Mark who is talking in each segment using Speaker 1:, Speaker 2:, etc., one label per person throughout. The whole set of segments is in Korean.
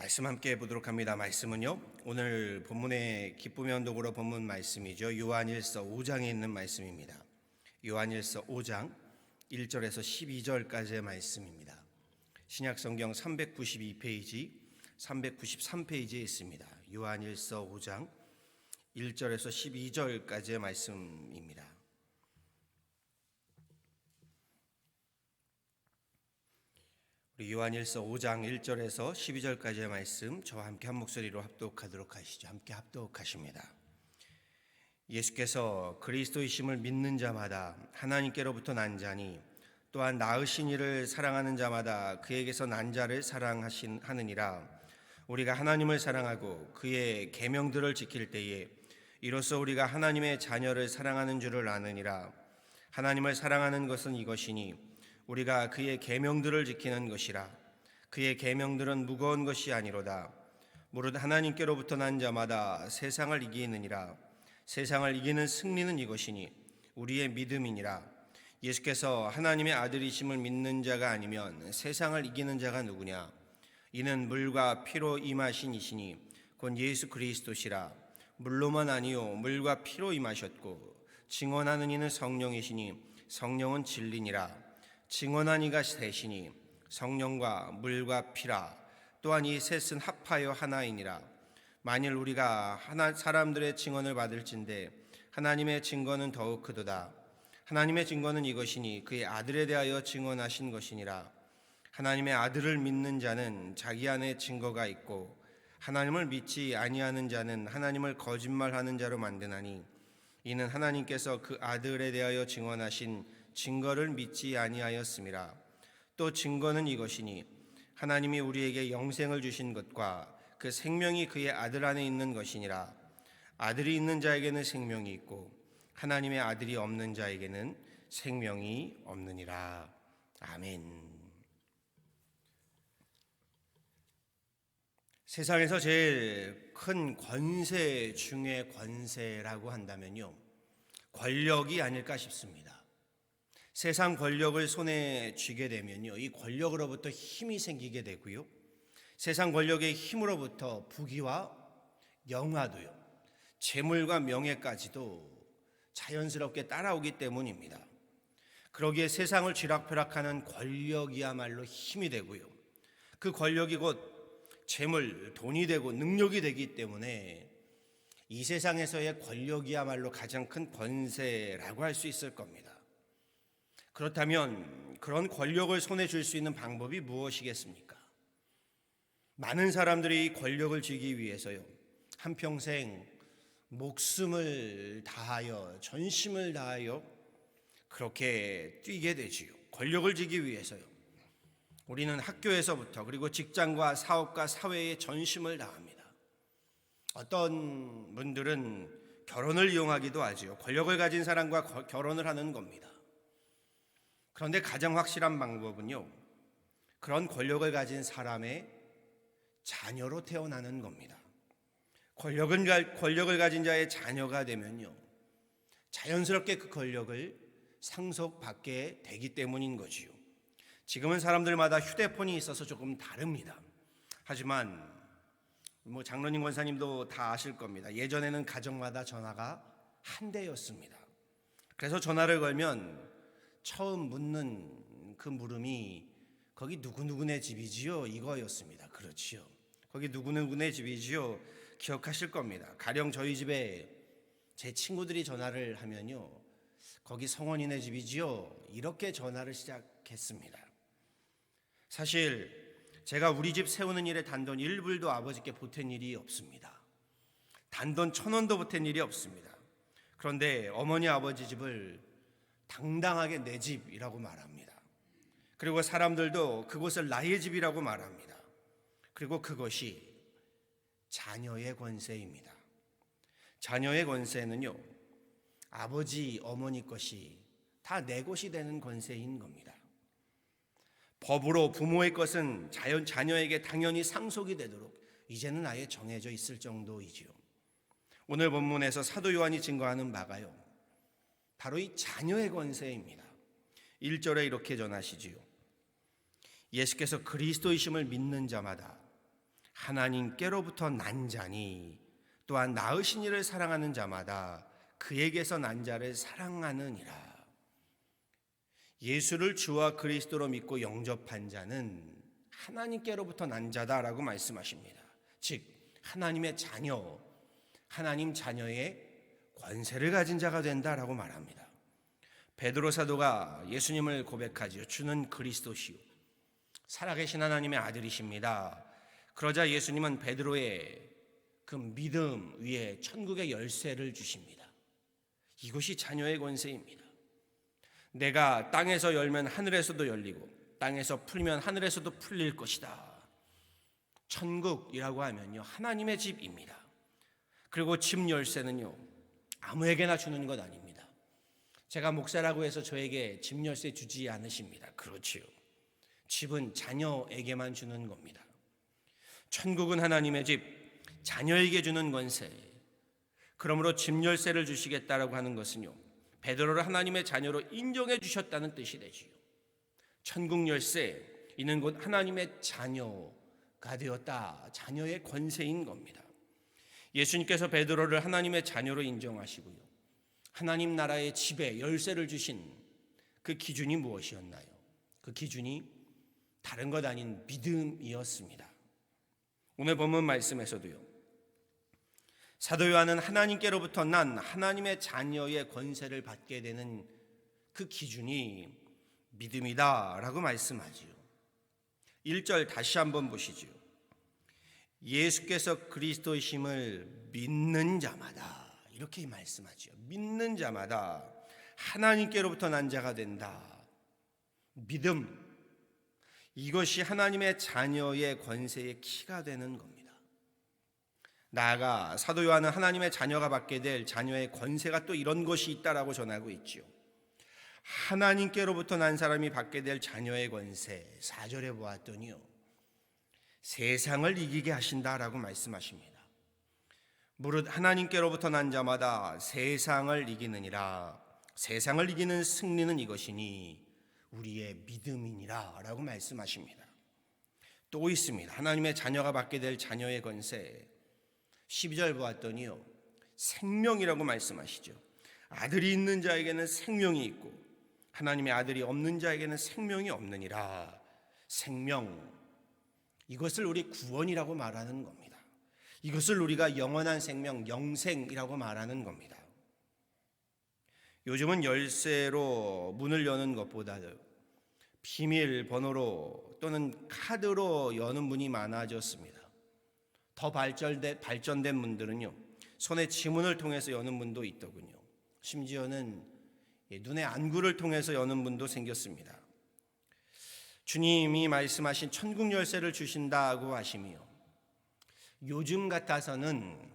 Speaker 1: 말씀 함께 보도록 합니다. 말씀은요, 오늘 본문의 기쁨의 언덕으로 본문 말씀이죠. 요한일서 5장에 있는 말씀입니다. 요한일서 5장 1절에서 12절까지의 말씀입니다. 신약성경 392페이지, 393페이지에 있습니다. 요한일서 5장 1절에서 12절까지의 말씀입니다. 우리 요한일서 5장 1절에서 12절까지의 말씀 저와 함께 한 목소리로 합독하도록 하시죠. 함께 합독하십니다. 예수께서 그리스도이심을 믿는 자마다 하나님께로부터 난 자니 또한 낳으신 이를 사랑하는 자마다 그에게서 난 자를 사랑하느니라. 우리가 하나님을 사랑하고 그의 계명들을 지킬 때에 이로써 우리가 하나님의 자녀를 사랑하는 줄을 아느니라. 하나님을 사랑하는 것은 이것이니 우리가 그의 계명들을 지키는 것이라. 그의 계명들은 무거운 것이 아니로다. 무릇 하나님께로부터 난 자마다 세상을 이기느니라. 세상을 이기는 승리는 이것이니 우리의 믿음이니라. 예수께서 하나님의 아들이심을 믿는 자가 아니면 세상을 이기는 자가 누구냐? 이는 물과 피로 임하신 이시니 곧 예수 그리스도시라. 물로만 아니요 물과 피로 임하셨고 증언하는 이는 성령이시니 성령은 진리니라. 증언한 이가 셋이니 성령과 물과 피라. 또한 이 셋은 합하여 하나이니라. 만일 우리가 사람들의 증언을 받을진대 하나님의 증거는 더욱 크도다. 하나님의 증거는 이것이니 그의 아들에 대하여 증언하신 것이니라. 하나님의 아들을 믿는 자는 자기 안에 증거가 있고 하나님을 믿지 아니하는 자는 하나님을 거짓말하는 자로 만드나니 이는 하나님께서 그 아들에 대하여 증언하신 증거를 믿지 아니하였음이라. 또 증거는 이것이니 하나님이 우리에게 영생을 주신 것과 그 생명이 그의 아들 안에 있는 것이니라. 아들이 있는 자에게는 생명이 있고 하나님의 아들이 없는 자에게는 생명이 없느니라. 아멘. 세상에서 제일 큰 권세 중에 권세라고 한다면요, 권력이 아닐까 싶습니다. 세상 권력을 손에 쥐게 되면요, 이 권력으로부터 힘이 생기게 되고요, 세상 권력의 힘으로부터 부귀와 영화도요, 재물과 명예까지도 자연스럽게 따라오기 때문입니다. 그러기에 세상을 쥐락펴락하는 권력이야말로 힘이 되고요, 그 권력이 곧 재물, 돈이 되고 능력이 되기 때문에 이 세상에서의 권력이야말로 가장 큰 권세라고 할 수 있을 겁니다. 그렇다면 그런 권력을 손에 쥘 수 있는 방법이 무엇이겠습니까? 많은 사람들이 권력을 쥐기 위해서요, 한평생 목숨을 다하여 전심을 다하여 그렇게 뛰게 되지요. 권력을 쥐기 위해서요. 우리는 학교에서부터 그리고 직장과 사업과 사회에 전심을 다합니다. 어떤 분들은 결혼을 이용하기도 하지요. 권력을 가진 사람과 결혼을 하는 겁니다. 그런데 가장 확실한 방법은요, 그런 권력을 가진 사람의 자녀로 태어나는 겁니다. 권력을 가진 자의 자녀가 되면요, 자연스럽게 그 권력을 상속받게 되기 때문인 거지요. 지금은 사람들마다 휴대폰이 있어서 조금 다릅니다. 하지만 장로님 권사님도 다 아실 겁니다. 예전에는 가정마다 전화가 한 대였습니다. 그래서 전화를 걸면 처음 묻는 그 물음이 거기 누구누구네 집이지요? 이거였습니다. 그렇지요. 거기 누구누구네 집이지요? 기억하실 겁니다. 가령 저희 집에 제 친구들이 전화를 하면요, 거기 성원이네 집이지요? 이렇게 전화를 시작했습니다. 사실 제가 우리 집 세우는 일에 단돈 1불도 아버지께 보탠 일이 없습니다. 단돈 1,000원도 보탠 일이 없습니다. 그런데 어머니 아버지 집을 당당하게 내 집이라고 말합니다. 그리고 사람들도 그곳을 나의 집이라고 말합니다. 그리고 그것이 자녀의 권세입니다. 자녀의 권세는요, 아버지 어머니 것이 다 내 것이 되는 권세인 겁니다. 법으로 부모의 것은 자녀에게 당연히 상속이 되도록 이제는 아예 정해져 있을 정도이지요. 오늘 본문에서 사도 요한이 증거하는 바가요, 바로 이 자녀의 권세입니다. 1절에 이렇게 전하시지요. 예수께서 그리스도이심을 믿는 자마다 하나님께로부터 난 자니 또한 낳으신 이를 사랑하는 자마다 그에게서 난 자를 사랑하느니라. 예수를 주와 그리스도로 믿고 영접한 자는 하나님께로부터 난 자다라고 말씀하십니다. 즉 하나님의 자녀, 하나님 자녀의 권세를 가진 자가 된다라고 말합니다. 베드로 사도가 예수님을 고백하지요. 주는 그리스도시요 살아계신 하나님의 아들이십니다. 그러자 예수님은 베드로의 그 믿음 위에 천국의 열쇠를 주십니다. 이것이 자녀의 권세입니다. 내가 땅에서 열면 하늘에서도 열리고 땅에서 풀면 하늘에서도 풀릴 것이다. 천국이라고 하면요 하나님의 집입니다. 그리고 집 열쇠는요 아무에게나 주는 것 아닙니다. 제가 목사라고 해서 저에게 집 열쇠 주지 않으십니다. 그렇지요. 집은 자녀에게만 주는 겁니다. 천국은 하나님의 집, 자녀에게 주는 권세. 그러므로 집 열쇠를 주시겠다라고 하는 것은요 베드로를 하나님의 자녀로 인정해 주셨다는 뜻이 되지요. 천국 열쇠, 이는 곧 하나님의 자녀가 되었다. 자녀의 권세인 겁니다. 예수님께서 베드로를 하나님의 자녀로 인정하시고요 하나님 나라의 집에 열쇠를 주신 그 기준이 무엇이었나요? 그 기준이 다른 것 아닌 믿음이었습니다. 오늘 본문 말씀에서도요 사도 요한은 하나님께로부터 난 하나님의 자녀의 권세를 받게 되는 그 기준이 믿음이다라고 말씀하지요. 1절 다시 한번 보시죠. 예수께서 그리스도이심을 믿는 자마다, 이렇게 말씀하지요. 믿는 자마다 하나님께로부터 난 자가 된다. 믿음, 이것이 하나님의 자녀의 권세의 키가 되는 겁니다. 나아가 사도 요한은 하나님의 자녀가 받게 될 자녀의 권세가 또 이런 것이 있다라고 전하고 있지요. 하나님께로부터 난 사람이 받게 될 자녀의 권세, 4절에 보았더니요 세상을 이기게 하신다라고 말씀하십니다. 무릇 하나님께로부터 난 자마다 세상을 이기느니라. 세상을 이기는 승리는 이것이니 우리의 믿음이니라 라고 말씀하십니다. 또 있습니다. 하나님의 자녀가 받게 될 자녀의 권세, 12절 보았더니요 생명이라고 말씀하시죠. 아들이 있는 자에게는 생명이 있고 하나님의 아들이 없는 자에게는 생명이 없느니라. 생명, 이것을 우리 구원이라고 말하는 겁니다. 이것을 우리가 영원한 생명, 영생이라고 말하는 겁니다. 요즘은 열쇠로 문을 여는 것보다도 비밀번호로 또는 카드로 여는 문이 많아졌습니다. 더 발전된 문들은요 손에 지문을 통해서 여는 문도 있더군요. 심지어는 눈의 안구를 통해서 여는 문도 생겼습니다. 주님이 말씀하신 천국 열쇠를 주신다고 하시며 요즘 같아서는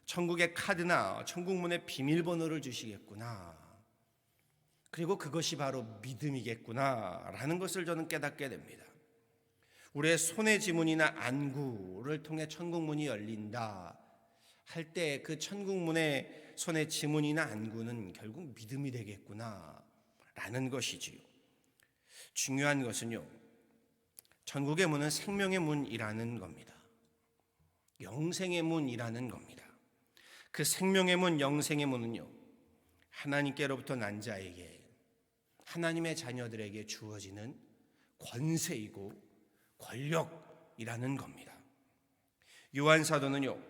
Speaker 1: 천국의 카드나 천국문의 비밀번호를 주시겠구나, 그리고 그것이 바로 믿음이겠구나 라는 것을 저는 깨닫게 됩니다. 우리의 손의 지문이나 안구를 통해 천국문이 열린다 할 때 그 천국문의 손의 지문이나 안구는 결국 믿음이 되겠구나 라는 것이지요. 중요한 것은요 천국의 문은 생명의 문이라는 겁니다. 영생의 문이라는 겁니다. 그 생명의 문, 영생의 문은요 하나님께로부터 난 자에게, 하나님의 자녀들에게 주어지는 권세이고 권력이라는 겁니다. 요한 사도는요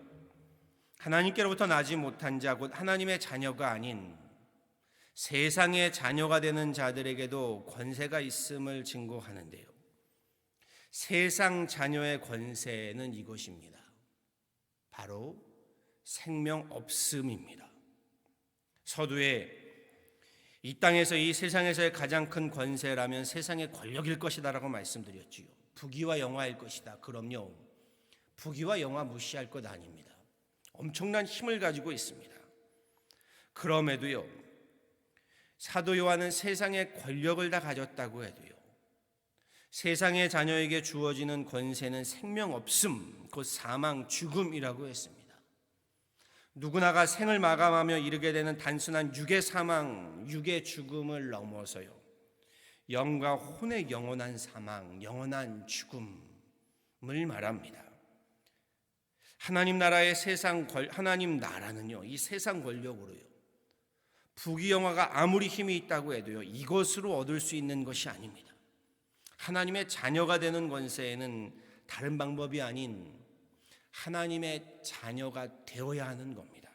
Speaker 1: 하나님께로부터 나지 못한 자, 곧 하나님의 자녀가 아닌 세상의 자녀가 되는 자들에게도 권세가 있음을 증거하는데요 세상 자녀의 권세는 이것입니다. 바로 생명 없음입니다. 서두에 이 땅에서, 이 세상에서의 가장 큰 권세라면 세상의 권력일 것이다라고 말씀드렸지요. 부귀와 영화일 것이다. 그럼요, 부귀와 영화 무시할 것 아닙니다. 엄청난 힘을 가지고 있습니다. 그럼에도요 사도 요한은 세상의 권력을 다 가졌다고 해도요 세상의 자녀에게 주어지는 권세는 생명 없음, 곧 사망, 죽음이라고 했습니다. 누구나가 생을 마감하며 이르게 되는 단순한 육의 사망, 육의 죽음을 넘어서요 영과 혼의 영원한 사망, 영원한 죽음을 말합니다. 하나님 나라의 하나님 나라는요, 이 세상 권력으로요, 부귀영화가 아무리 힘이 있다고 해도요, 이것으로 얻을 수 있는 것이 아닙니다. 하나님의 자녀가 되는 권세에는 다른 방법이 아닌 하나님의 자녀가 되어야 하는 겁니다.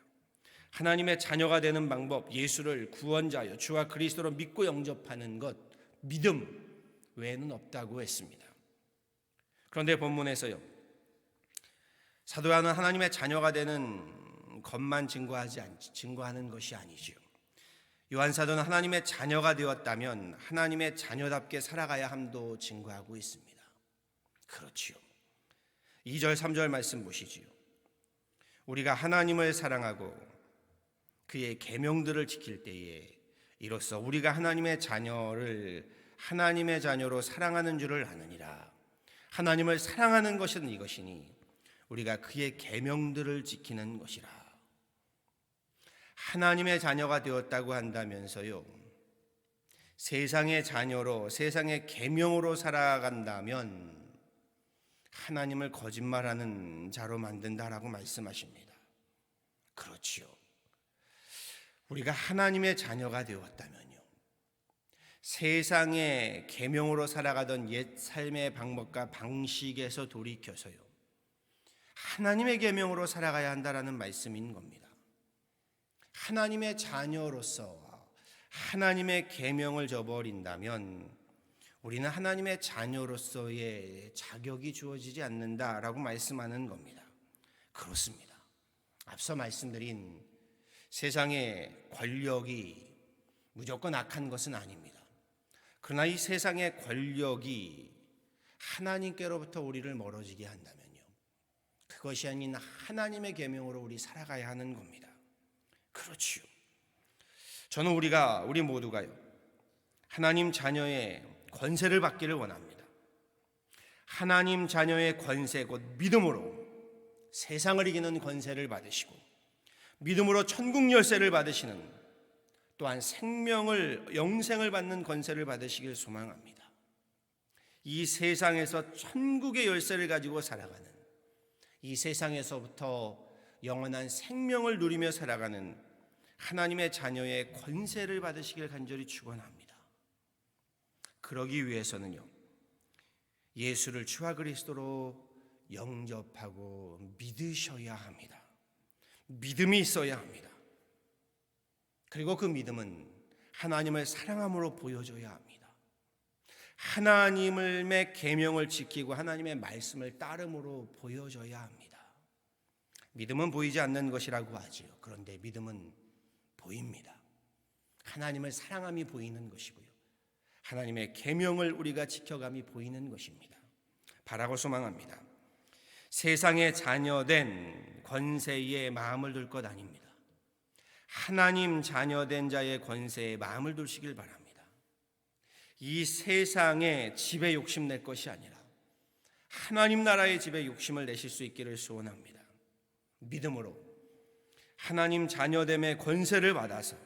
Speaker 1: 하나님의 자녀가 되는 방법, 예수를 구원자여 주와 그리스도로 믿고 영접하는 것, 믿음 외에는 없다고 했습니다. 그런데 본문에서요, 사도 요한은 하나님의 자녀가 되는 것만 증거하는 것이 아니지요. 요한 사도는 하나님의 자녀가 되었다면 하나님의 자녀답게 살아가야 함도 증거하고 있습니다. 그렇지요. 2절 3절 말씀 보시지요. 우리가 하나님을 사랑하고 그의 계명들을 지킬 때에 이로써 우리가 하나님의 자녀를 하나님의 자녀로 사랑하는 줄을 아느니라. 하나님을 사랑하는 것은 이것이니 우리가 그의 계명들을 지키는 것이라. 하나님의 자녀가 되었다고 한다면서요, 세상의 자녀로 세상의 계명으로 살아간다면 하나님을 거짓말하는 자로 만든다라고 말씀하십니다. 그렇지요. 우리가 하나님의 자녀가 되었다면요, 세상의 계명으로 살아가던 옛 삶의 방법과 방식에서 돌이켜서요, 하나님의 계명으로 살아가야 한다라는 말씀인 겁니다. 하나님의 자녀로서 하나님의 계명을 저버린다면 우리는 하나님의 자녀로서의 자격이 주어지지 않는다라고 말씀하는 겁니다. 그렇습니다. 앞서 말씀드린 세상의 권력이 무조건 악한 것은 아닙니다. 그러나 이 세상의 권력이 하나님께로부터 우리를 멀어지게 한다면요, 그것이 아닌 하나님의 계명으로 우리 살아가야 하는 겁니다. 그렇지요. 저는 우리 모두가요, 하나님 자녀의 권세를 받기를 원합니다. 하나님 자녀의 권세, 곧 믿음으로 세상을 이기는 권세를 받으시고 믿음으로 천국 열쇠를 받으시는, 또한 영생을 받는 권세를 받으시길 소망합니다. 이 세상에서 천국의 열쇠를 가지고 살아가는, 이 세상에서부터 영원한 생명을 누리며 살아가는 하나님의 자녀의 권세를 받으시길 간절히 축원합니다. 그러기 위해서는요, 예수를 주와 그리스도로 영접하고 믿으셔야 합니다. 믿음이 있어야 합니다. 그리고 그 믿음은 하나님을 사랑함으로 보여줘야 합니다. 하나님의 계명을 지키고 하나님의 말씀을 따름으로 보여줘야 합니다. 믿음은 보이지 않는 것이라고 하지요. 그런데 믿음은 보입니다. 하나님을 사랑함이 보이는 것이고요, 하나님의 계명을 우리가 지켜감이 보이는 것입니다. 바라고 소망합니다. 세상에 자녀된 권세에 마음을 둘 것 아닙니다. 하나님 자녀된 자의 권세에 마음을 두시길 바랍니다. 이 세상의 집에 욕심낼 것이 아니라 하나님 나라의 집에 욕심을 내실 수 있기를 소원합니다. 믿음으로 하나님 자녀됨의 권세를 받아서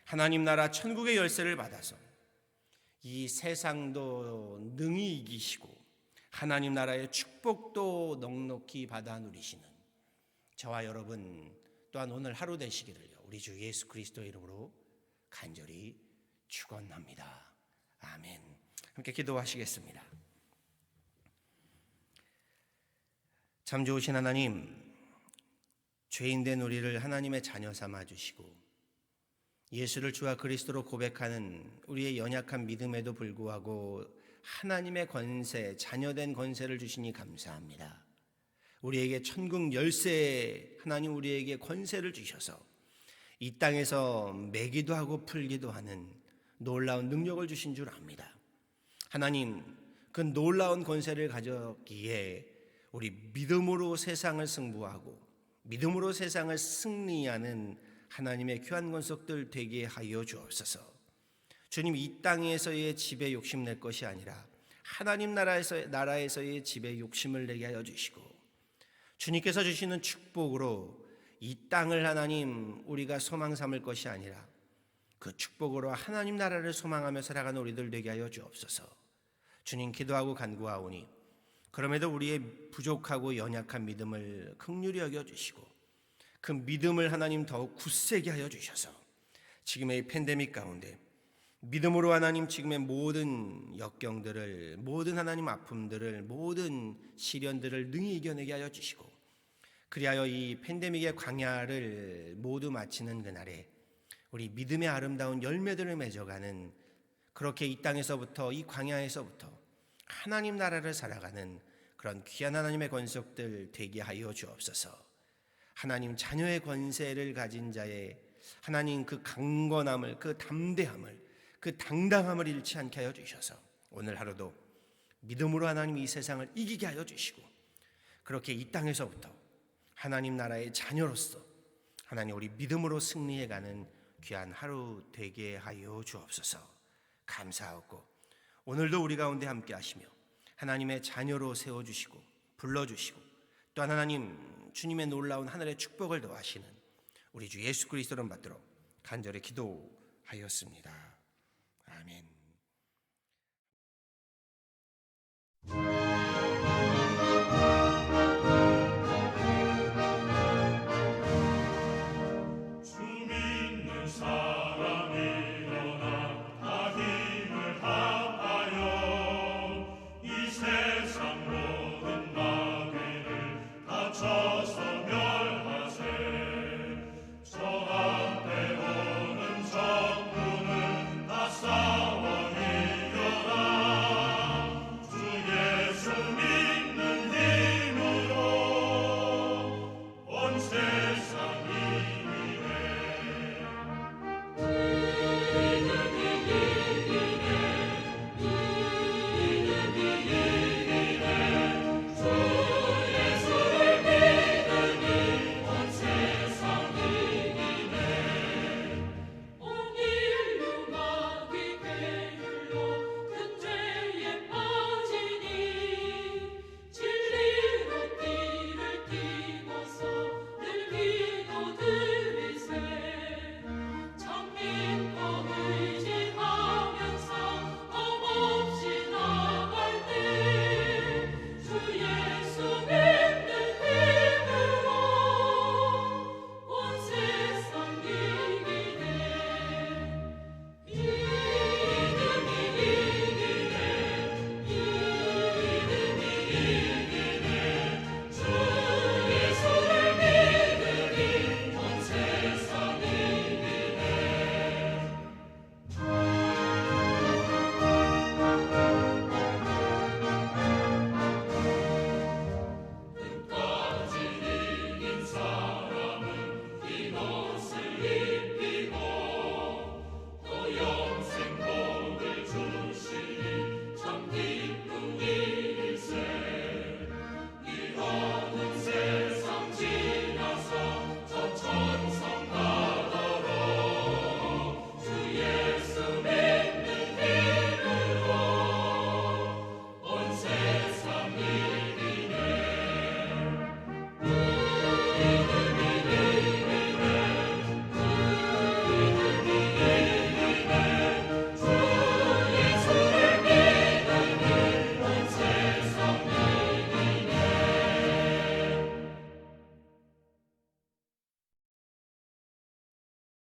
Speaker 1: 하나님 나라 천국의 열쇠를 받아서 이 세상도 능히 이기시고 하나님 나라의 축복도 넉넉히 받아 누리시는 저와 여러분 또한 오늘 하루 되시기를요, 우리 주 예수 그리스도의 이름으로 간절히 축원합니다. 아멘. 함께 기도하시겠습니다. 참 좋으신 하나님, 죄인된 우리를 하나님의 자녀 삼아 주시고 예수를 주와 그리스도로 고백하는 우리의 연약한 믿음에도 불구하고 하나님의 권세, 자녀된 권세를 주시니 감사합니다. 우리에게 천국 열쇠, 하나님 우리에게 권세를 주셔서 이 땅에서 매기도 하고 풀기도 하는 놀라운 능력을 주신 줄 압니다. 하나님, 그 놀라운 권세를 가졌기에 우리 믿음으로 세상을 승부하고 믿음으로 세상을 승리하는 하나님의 귀한 권속들 되게 하여 주옵소서. 주님, 이 땅에서의 집에 욕심낼 것이 아니라 하나님 나라에서의 집에 욕심을 내게 하여 주시고 주님께서 주시는 축복으로 이 땅을 하나님 우리가 소망 삼을 것이 아니라 그 축복으로 하나님 나라를 소망하며 살아가는 우리들 되게 하여 주옵소서. 주님, 기도하고 간구하오니 그럼에도 우리의 부족하고 연약한 믿음을 긍휼히 여겨주시고 그 믿음을 하나님 더욱 굳세게 하여 주셔서 지금의 팬데믹 가운데 믿음으로 하나님 지금의 모든 역경들을, 모든 하나님 아픔들을, 모든 시련들을 능히 이겨내게 하여 주시고 그리하여 이 팬데믹의 광야를 모두 마치는 그날에 우리 믿음의 아름다운 열매들을 맺어가는, 그렇게 이 땅에서부터, 이 광야에서부터 하나님 나라를 살아가는 그런 귀한 하나님의 권속들 되게 하여 주옵소서. 하나님 자녀의 권세를 가진 자의 하나님 그 강건함을, 그 담대함을, 그 당당함을 잃지 않게 하여 주셔서 오늘 하루도 믿음으로 하나님 이 세상을 이기게 하여 주시고 그렇게 이 땅에서부터 하나님 나라의 자녀로서 하나님 우리 믿음으로 승리해가는 귀한 하루 되게 하여 주옵소서. 감사하고 오늘도 우리 가운데 함께 하시며 하나님의 자녀로 세워주시고 불러주시고 또한 하나님 주님의 놀라운 하늘의 축복을 더하시는 우리 주 예수 그리스도를 받들어 간절히 기도하였습니다. 아멘.